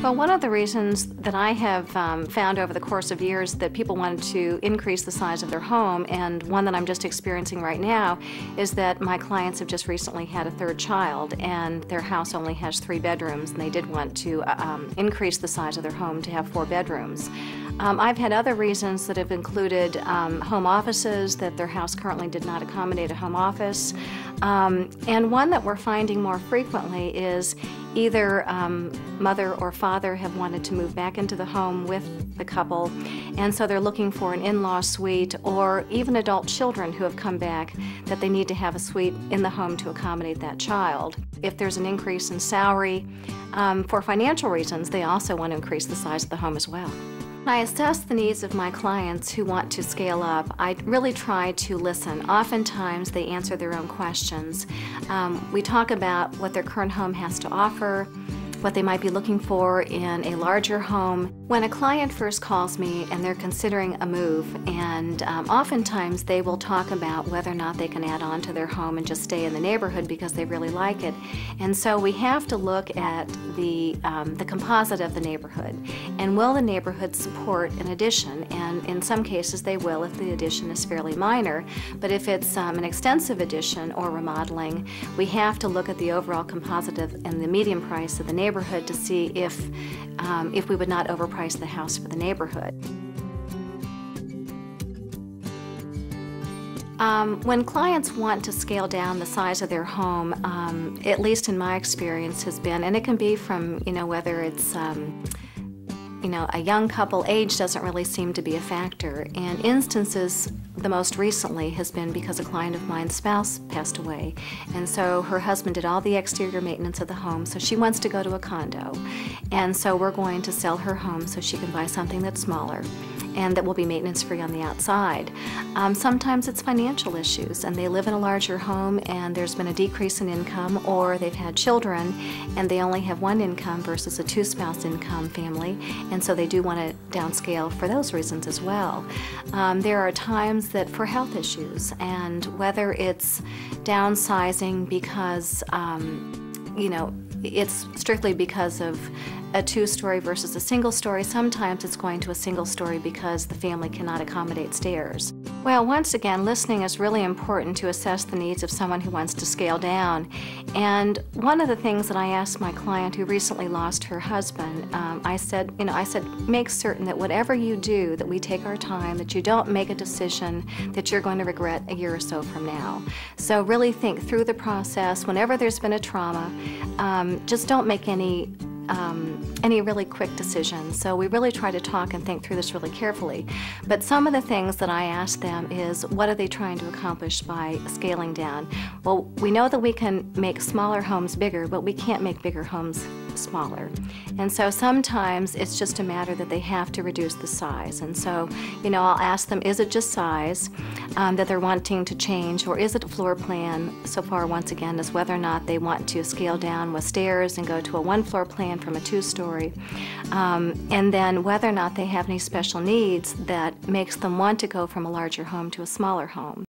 Well, one of the reasons that I have found over the course of years that people wanted to increase the size of their home, and one that I'm just experiencing right now, is that my clients have just recently had a third child, and their house only has 3 bedrooms, and they did want to increase the size of their home to have 4 bedrooms. I've had other reasons that have included home offices, that their house currently did not accommodate a home office. And one that we're finding more frequently is either mother or father have wanted to move back into the home with the couple, and so they're looking for an in-law suite, or even adult children who have come back that they need to have a suite in the home to accommodate that child. If there's an increase in salary, for financial reasons, they also want to increase the size of the home as well. When I assess the needs of my clients who want to scale up, I really try to listen. Oftentimes they answer their own questions. We talk about what their current home has to offer, what they might be looking for in a larger home. When a client first calls me and they're considering a move, and oftentimes they will talk about whether or not they can add on to their home and just stay in the neighborhood because they really like it. And so we have to look at the composite of the neighborhood. And will the neighborhood support an addition? And in some cases they will if the addition is fairly minor. But if it's an extensive addition or remodeling, we have to look at the overall composite and the median price of the neighborhood to see if we would not overprice the house for the neighborhood. When clients want to scale down the size of their home, at least in my experience has been, and it can be from, whether it's a young couple, age doesn't really seem to be a factor. And instances, the most recently has been because a client of mine's spouse passed away. And so her husband did all the exterior maintenance of the home, so she wants to go to a condo. And so we're going to sell her home so she can buy something that's smaller and that will be maintenance-free on the outside. Sometimes it's financial issues, and they live in a larger home and there's been a decrease in income, or they've had children and they only have 1 income versus a 2-spouse income family, and so they do want to downscale for those reasons as well. There are times that for health issues, and whether it's downsizing because it's strictly because of a 2-story versus a single-story. Sometimes it's going to a single-story because the family cannot accommodate stairs. Well, once again, listening is really important to assess the needs of someone who wants to scale down. And one of the things that I asked my client who recently lost her husband, I said, make certain that whatever you do, that we take our time, that you don't make a decision that you're going to regret a year or so from now. So really think through the process. Whenever there's been a trauma, just don't make any really quick decisions. So we really try to talk and think through this really carefully. But some of the things that I ask them is, what are they trying to accomplish by scaling down? Well, we know that we can make smaller homes bigger, but we can't make bigger homes smaller. And so sometimes it's just a matter that they have to reduce the size. And so, I'll ask them, is it just size that they're wanting to change, or is it a floor plan so far, once again, as whether or not they want to scale down with stairs and go to a 1-floor plan from a 2-story, and then whether or not they have any special needs that makes them want to go from a larger home to a smaller home.